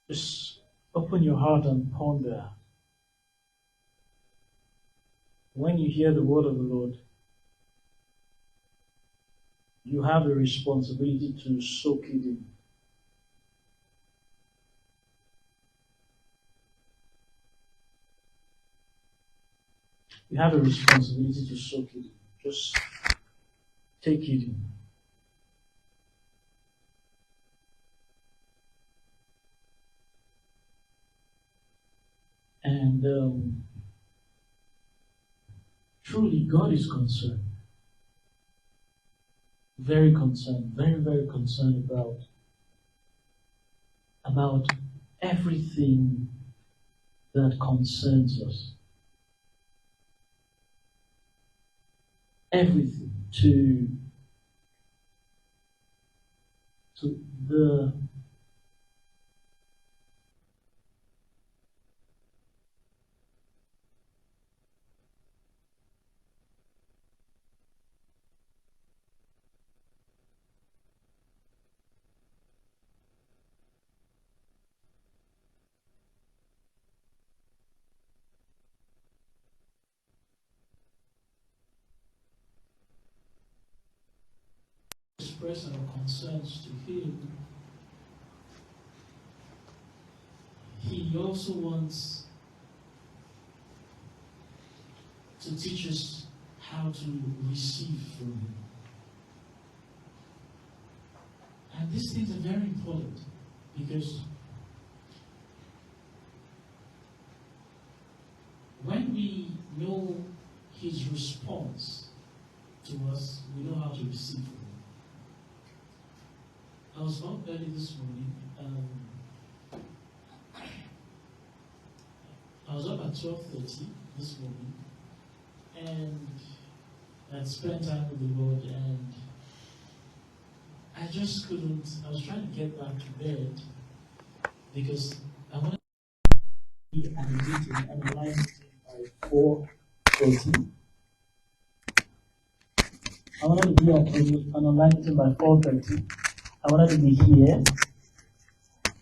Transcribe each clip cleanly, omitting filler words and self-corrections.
Just open your heart and ponder. When you hear the word of the Lord, you have a responsibility to soak it in. You have a responsibility to soak it in. Just take it in. And truly, God is concerned. Very concerned, very, very concerned about everything that concerns us. Everything to the express our concerns to Him. He also wants to teach us how to receive from Him. And these things are very important because when we know His response to us, we know how to receive from Him. I was up early this morning. I was up at 12:30 this morning, and I'd spent time with the Lord, and I just couldn't. I was trying to get back to bed because I wanted to be at a meeting and a live meeting by 4:30. I wanted to be at an online meeting by 4:30. I wanted to be here,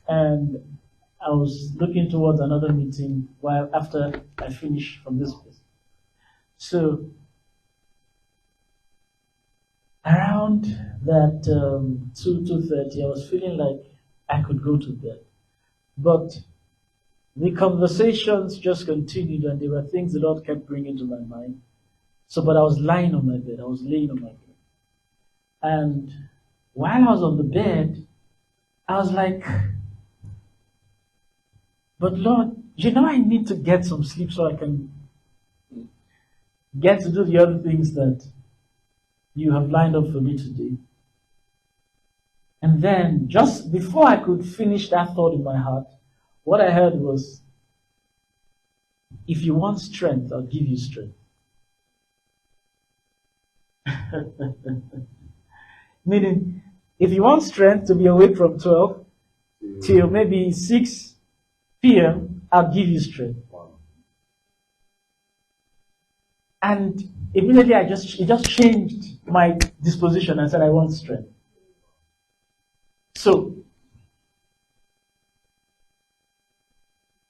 and I was looking towards another meeting while after I finish from this place. So around that 2:30, I was feeling like I could go to bed, but the conversations just continued, and there were things the Lord kept bringing to my mind. So, but I was lying on my bed. I was laying on my bed, and while I was on the bed, I was like, but Lord, I need to get some sleep so I can get to do the other things that you have lined up for me today. And then, just before I could finish that thought in my heart, what I heard was, if you want strength, I'll give you strength. Meaning, if you want strength to be awake from 12 till maybe 6 p.m., I'll give you strength. And immediately it just changed my disposition and said, I want strength. So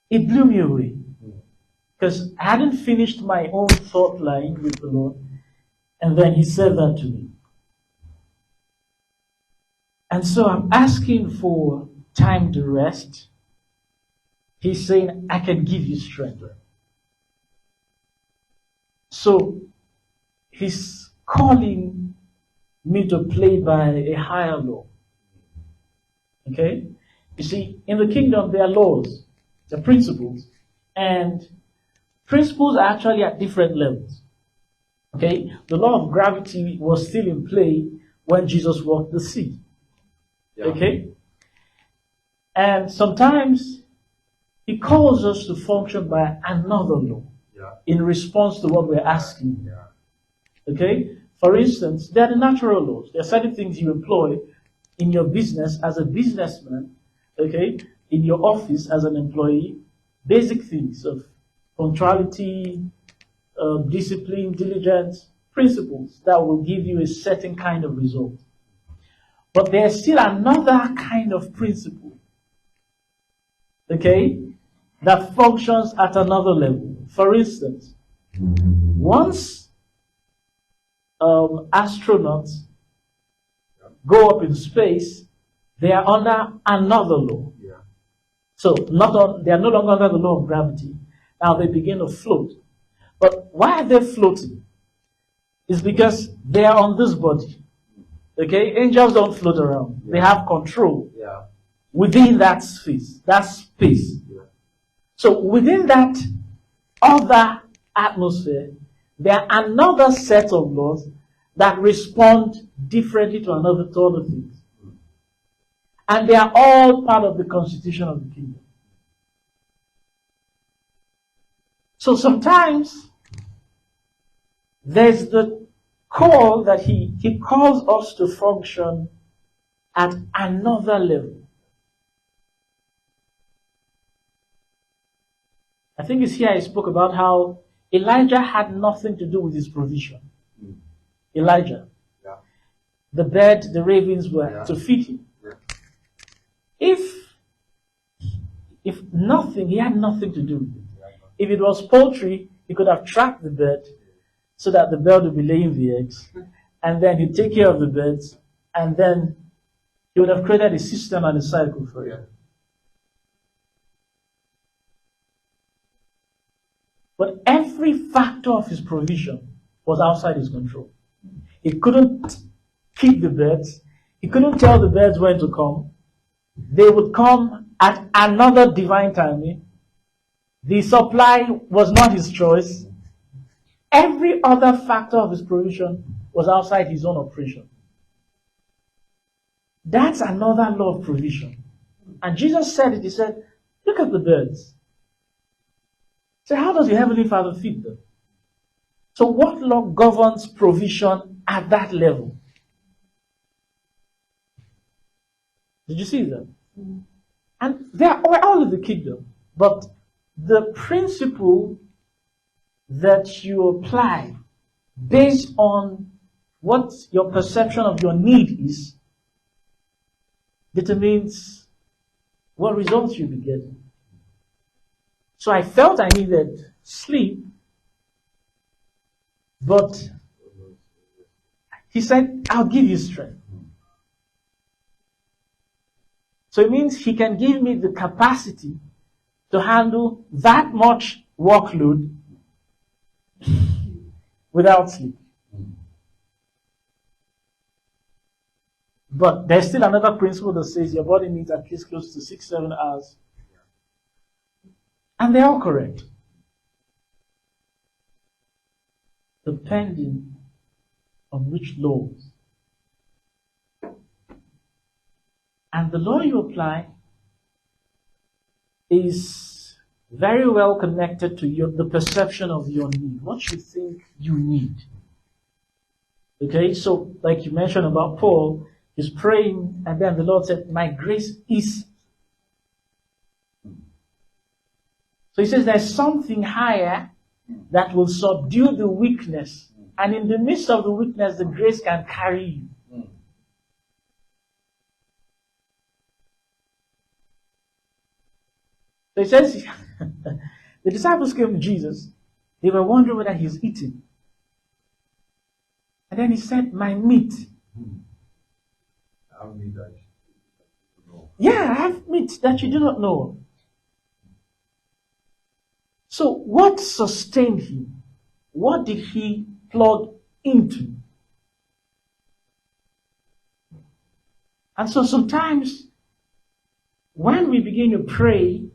it blew me away because I hadn't finished my own thought line with the Lord, and then He said that to me. And so I'm asking for time to rest. He's saying, I can give you strength. So He's calling me to play by a higher law. Okay? You see, in the kingdom there are laws, there are principles, and principles are actually at different levels. Okay? The law of gravity was still in play when Jesus walked the sea. Yeah. Okay? And sometimes He calls us to function by another law in response to what we're asking. Yeah. Okay? For instance, there are the natural laws. There are certain things you employ in your business as a businessman, okay? In your office as an employee, basic things of punctuality, discipline, diligence, principles that will give you a certain kind of result. But there's still another kind of principle okay, that functions at another level. For instance, once astronauts go up in space, they are under another law. Yeah. So they are no longer under the law of gravity. Now they begin to float. But why are they floating? It's because they are on this body. Okay? Angels don't float around. Yeah. They have control Yeah. within that space. Yeah. So within that other atmosphere, there are another set of laws that respond differently to other things. And they are all part of the constitution of the kingdom. So sometimes there's the call that he calls us to function at another level. I think it's here I spoke about how Elijah had nothing to do with his provision. Elijah. Yeah. The bird, the ravens were to feed him. Yeah. If nothing, he had nothing to do with it. If it was poultry, he could have tracked the bird so that the bird would be laying the eggs. And then he'd take care of the birds. And then he would have created a system and a cycle for it. But every factor of his provision was outside his control. He couldn't keep the birds. He couldn't tell the birds when to come. They would come at another divine timing. The supply was not his choice. Every other factor of his provision was outside his own operation. That's another law of provision. And Jesus said it. He said, look at the birds. So how does your Heavenly Father feed them? So what law governs provision at that level? Did you see that? And they are all in the kingdom. But the principle that you apply based on what your perception of your need is determines what results you'll be getting. So I felt I needed sleep, but he said, I'll give you strength. So it means he can give me the capacity to handle that much workload without sleep. But there's still another principle that says your body needs at least close to 6-7 hours. And they're all correct. Depending on which laws. And the law you apply is very well connected to the perception of your need, what you think you need. Okay, so like you mentioned about Paul, he's praying, and then the Lord said, my grace is. So he says there's something higher that will subdue the weakness. And in the midst of the weakness, the grace can carry you. So he says, the disciples came to Jesus. They were wondering whether he was eating. And then he said, my meat. I have meat that you know. Yeah, I have meat that you do not know. So what sustained him? What did he plug into? And so sometimes when we begin to pray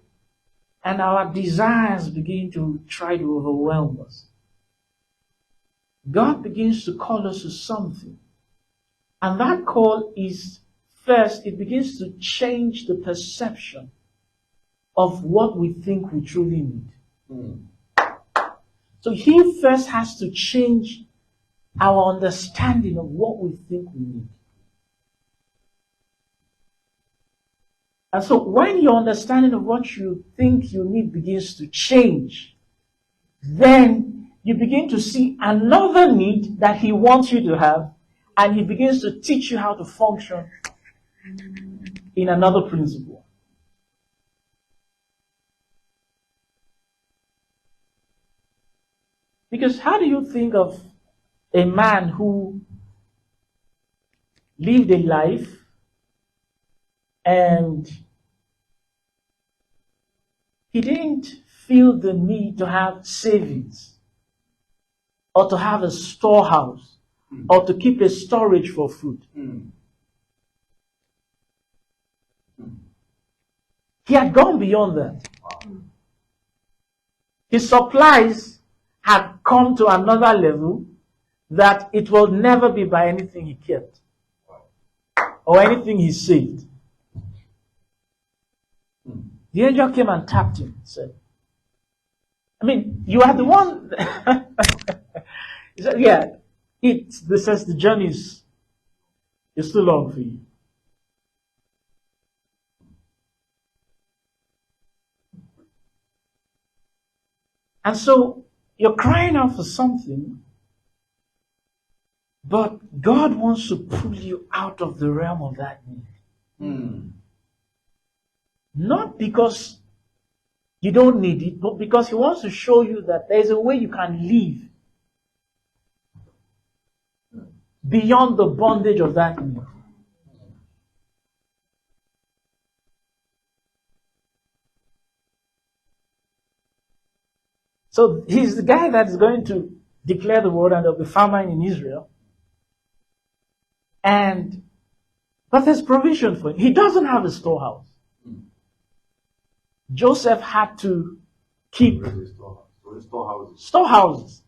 and our desires begin to try to overwhelm us, God begins to call us to something. And that call is, first, it begins to change the perception of what we think we truly need. So he first has to change our understanding of what we think we need. And so when your understanding of what you think you need begins to change, then you begin to see another need that he wants you to have, and he begins to teach you how to function in another principle. Because how do you think of a man who lived a life and he didn't feel the need to have savings or to have a storehouse or to keep a storage for food? He had gone beyond that. His supplies had come to another level that it will never be by anything he kept or anything he saved. The angel came and tapped him and said, I mean, you are the one. He said, yeah, this says the journey is too long for you. And so you're crying out for something, but God wants to pull you out of the realm of that need. Not because you don't need it, but because He wants to show you that there's a way you can live beyond the bondage of that need. So he's the guy that is going to declare the word, and there'll be famine in Israel. But there's provision for him. He doesn't have a storehouse. Joseph had to keep storehouses.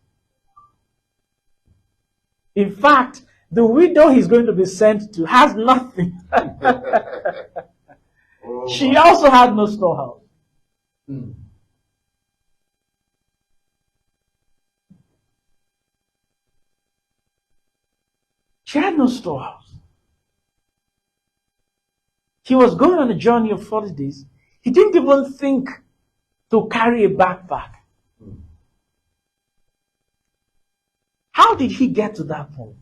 In fact, the widow he's going to be sent to has nothing. She also had no storehouse. She had no storehouse. He was going on a journey of 40 days. He didn't even think to carry a backpack. How did he get to that point?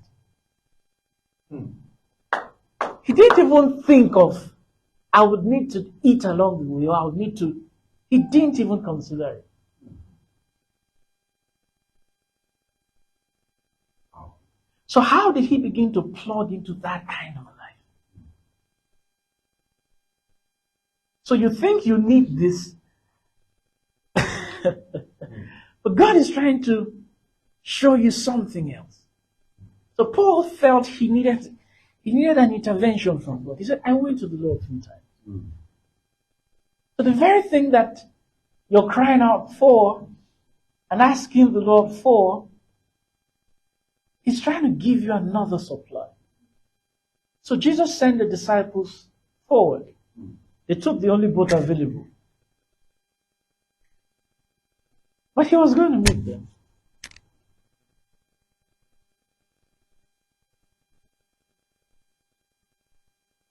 He didn't even think of, I would need to eat along the way, or I would need to. He didn't even consider it. So how did he begin to plod into that kind of a life? So you think you need this, but God is trying to show you something else. So Paul felt he needed an intervention from God. He said, I went to the Lord 3 times. So the very thing that you're crying out for and asking the Lord for, He's trying to give you another supply. So Jesus sent the disciples forward. They took the only boat available. But He was going to meet them.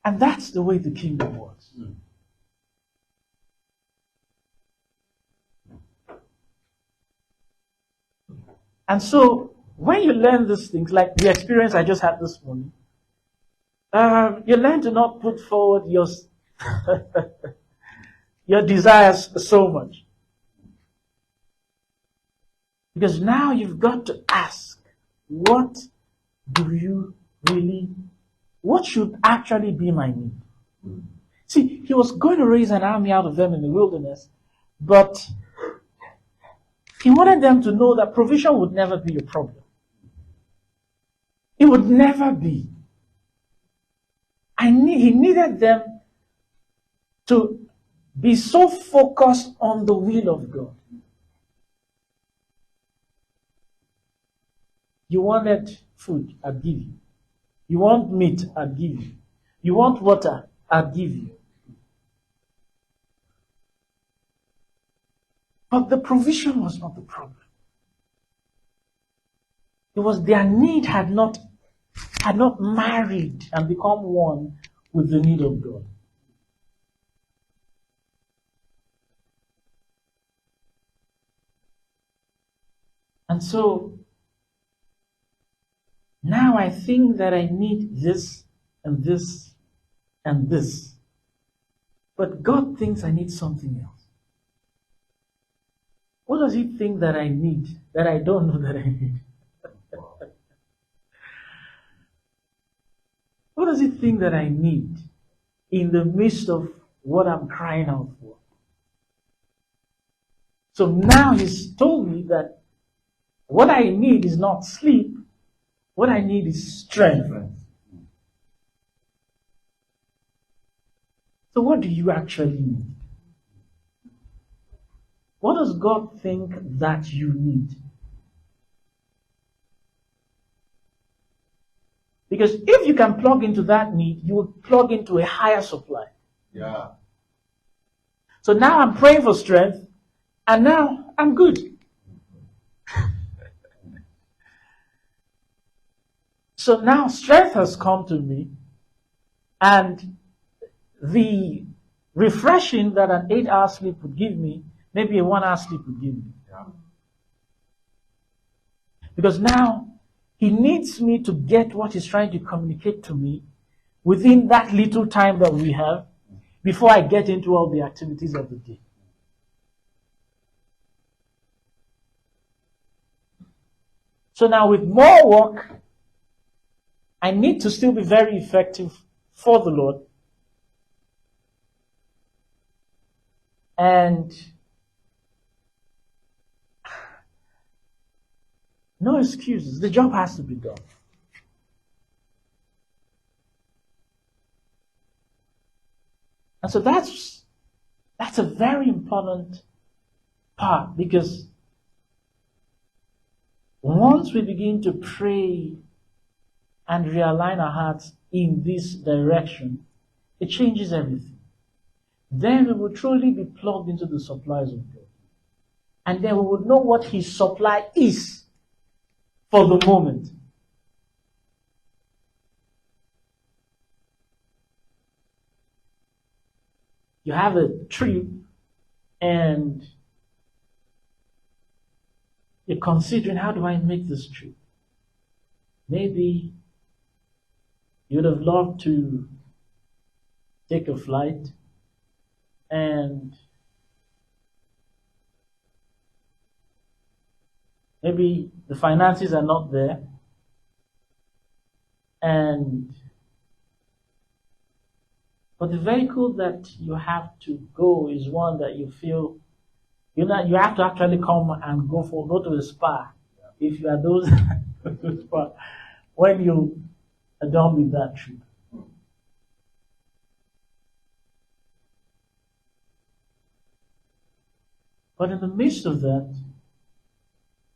And that's the way the kingdom works. And so, when you learn these things, like the experience I just had this morning, you learn to not put forward your desires so much. Because now you've got to ask, what should actually be my need? See, He was going to raise an army out of them in the wilderness, but He wanted them to know that provision would never be a problem. It would never be. He needed them to be so focused on the will of God. You wanted food, I'd give you. You want meat, I'd give you. You want water, I'd give you. But the provision was not the problem. It was their need had not married and become one with the need of God. And so, now I think that I need this and this and this. But God thinks I need something else. What does he think that I need that I don't know that I need? What does he think that I need in the midst of what I'm crying out for? So now he's told me that what I need is not sleep. What I need is strength. So what do you actually need? What does God think that you need? Because if you can plug into that need, you will plug into a higher supply. Yeah. So now I'm praying for strength, and now I'm good. So now strength has come to me, and the refreshing that an 8-hour sleep would give me, maybe a 1-hour sleep would give me. Yeah. Because now he needs me to get what he's trying to communicate to me within that little time that we have before I get into all the activities of the day. So now with more work, I need to still be very effective for the Lord. And no excuses. The job has to be done. And so that's a very important part, because once we begin to pray and realign our hearts in this direction, it changes everything. Then we will truly be plugged into the supplies of God. And then we will know what his supply is for the moment. You have a trip and you're considering, how do I make this trip? Maybe you would have loved to take a flight, and maybe the finances are not there, but the vehicle that you have to go is one that you feel you have to actually come and go to the spa. If you are those to spa when you are done with that trip. But in the midst of that,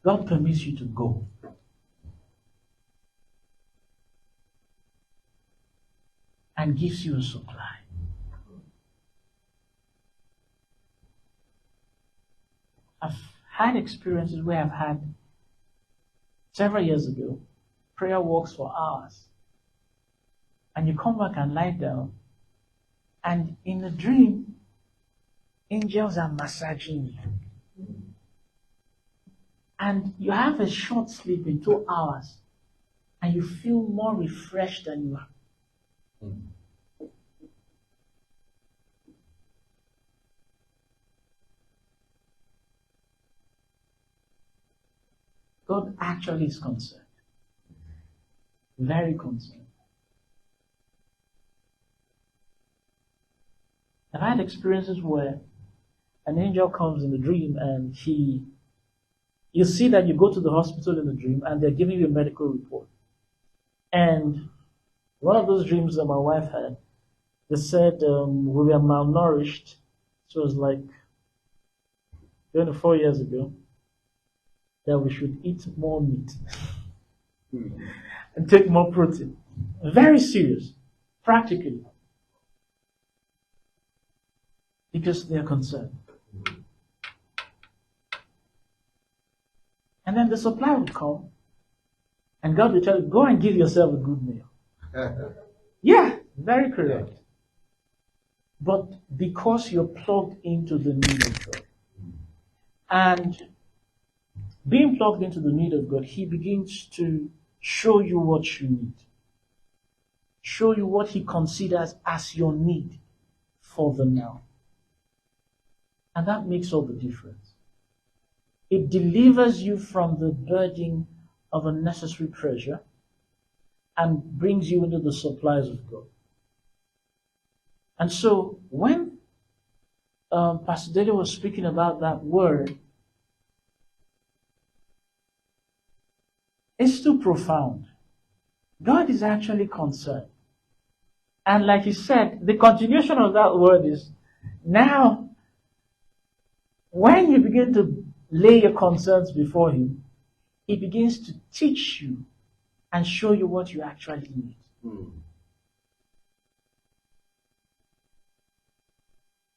God permits you to go. And gives you a supply. I've had experiences where I've had, several years ago, prayer walks for hours. And you come back and lie down, and in a dream, angels are massaging you. And you have a short sleep in 2 hours, and you feel more refreshed than you are. God actually is concerned. Very concerned. I've had experiences where an angel comes in a dream, and you see that you go to the hospital in the dream and they're giving you a medical report. And one of those dreams that my wife had, they said we were malnourished. It was like 24 years ago, that we should eat more meat and take more protein. Very serious, practically. Because they are concerned. And then the supply would come, and God would tell you, go and give yourself a good meal. Yeah, very correct. But because you're plugged into the need of God, and being plugged into the need of God, He begins to show you what you need. Show you what He considers as your need for the now. And that makes all the difference. It delivers you from the burden of unnecessary pressure and brings you into the supplies of God. And so when Pastor Dede was speaking about that word, it's too profound. God is actually concerned. And like he said, the continuation of that word is, now, when you begin to lay your concerns before him, he begins to teach you and show you what you actually need.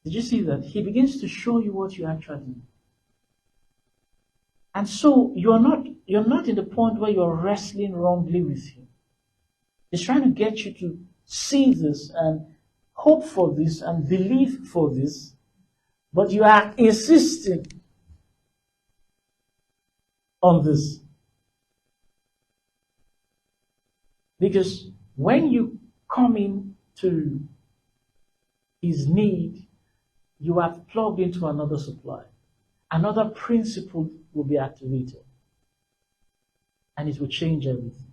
Did you see that? He begins to show you what you actually need. And so you're not in the point where you're wrestling wrongly with him. He's trying to get you to see this and hope for this and believe for this, but you are insisting on this. Because when you come into his need, you have plugged into another supply. Another principle will be activated. And it will change everything.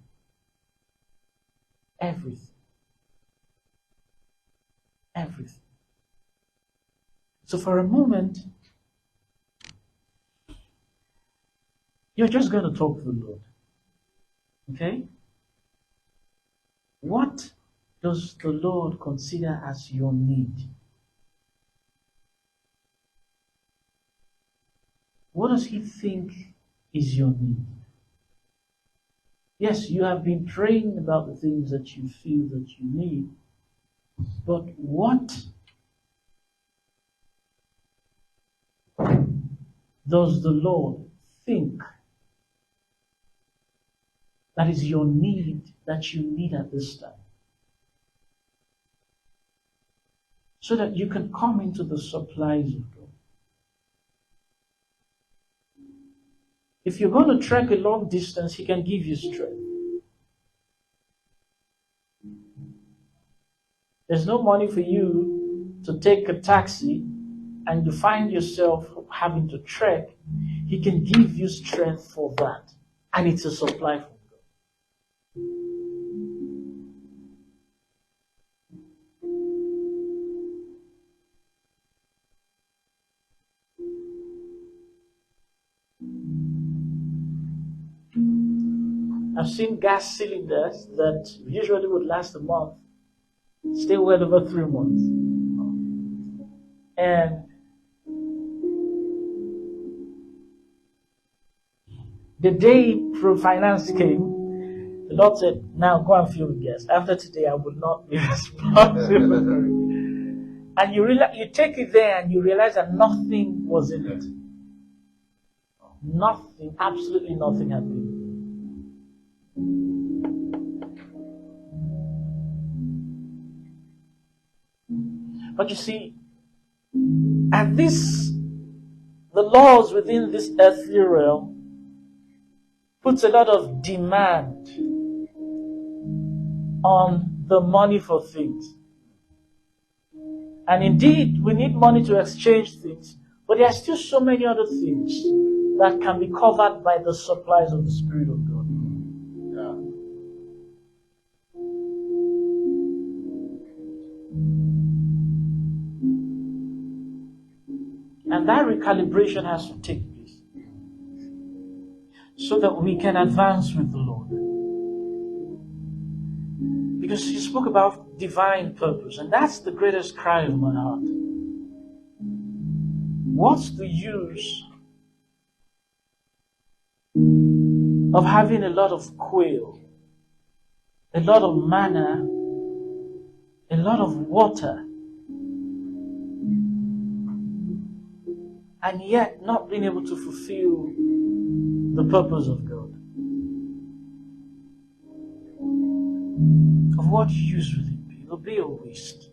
Everything. Everything. So for a moment, you're just going to talk to the Lord. Okay? What does the Lord consider as your need? What does he think is your need? Yes, you have been praying about the things that you feel that you need, but what does the Lord think that is your need, that you need at this time? So that you can come into the supplies of God. If you're going to trek a long distance, he can give you strength. There's no money for you to take a taxi and you find yourself having to trek. He can give you strength for that. And it's a supply from God. I've seen gas cylinders that usually would last a month stay well over 3 months. And the day finance came, the Lord said, now go and fill the gas. After today, I will not be responsible for it. And you take it there and you realize that nothing was in it. Nothing, absolutely nothing had been. But you see, and the laws within this earthly realm puts a lot of demand on the money for things. And indeed, we need money to exchange things, but there are still so many other things that can be covered by the supplies of the Spirit of God. And that recalibration has to take place so that we can advance with the Lord. Because he spoke about divine purpose, and that's the greatest cry of my heart. What's the use of having a lot of quail, a lot of manna, a lot of water, and yet not being able to fulfill the purpose of God? Of what use will it be? It will be a waste.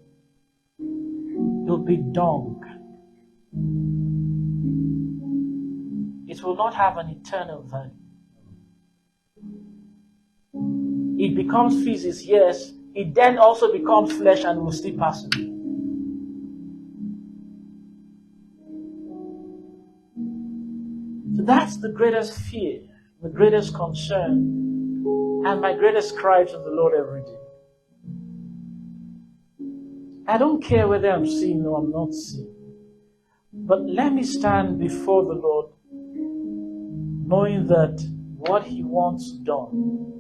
It will be dung. It will not have an eternal value. It becomes physics, yes. It then also becomes flesh and will still pass away. So that's the greatest fear, the greatest concern, and my greatest cry to the Lord every day. I don't care whether I'm seeing or I'm not seeing, but let me stand before the Lord knowing that what He wants done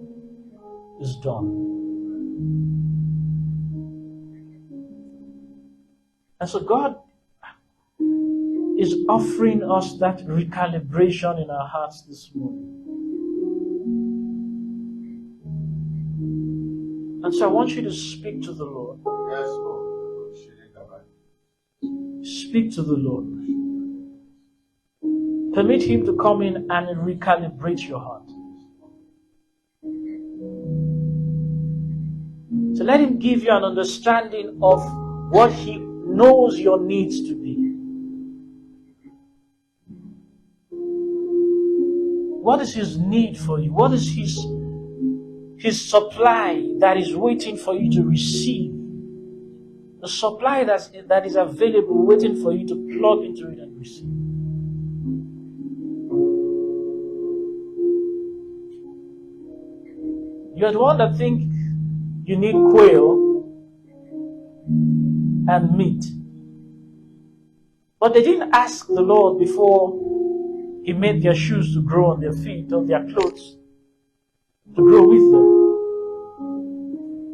is done. And so God is offering us that recalibration in our hearts this morning. And so I want you to speak to the Lord. Yes, Lord. Speak to the Lord. Permit Him to come in and recalibrate your heart. So let Him give you an understanding of what He knows your needs to be. What is His need for you? What is His supply that is waiting for you to receive? The supply that is available, waiting for you to plug into it and receive. You're the one that think you need quail and meat. But they didn't ask the Lord before He made their shoes to grow on their feet or their clothes to grow with them.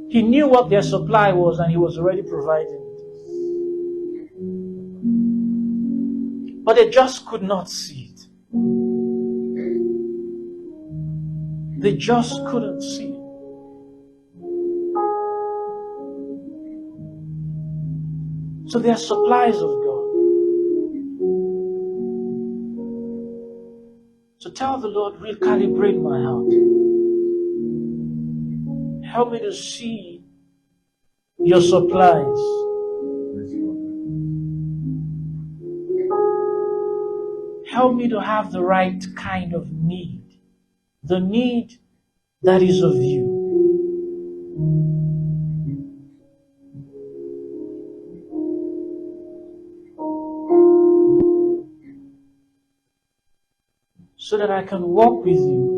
He knew what their supply was and He was already providing it. But they just could not see it. They just couldn't see it. So they are supplies of God. So tell the Lord, recalibrate my heart. Help me to see your supplies. Help me to have the right kind of need. The need that is of you. So that I can walk with you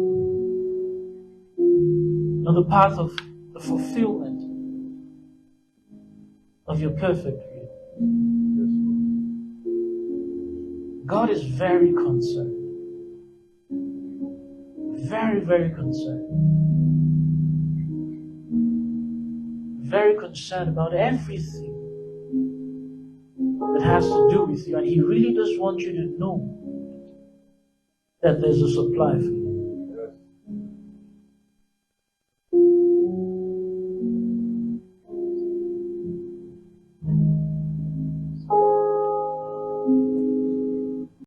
on the path of the fulfillment of your perfect will. God is very concerned. Very, very concerned. Very concerned about everything that has to do with you. And He really does want you to know that there's a supply for you.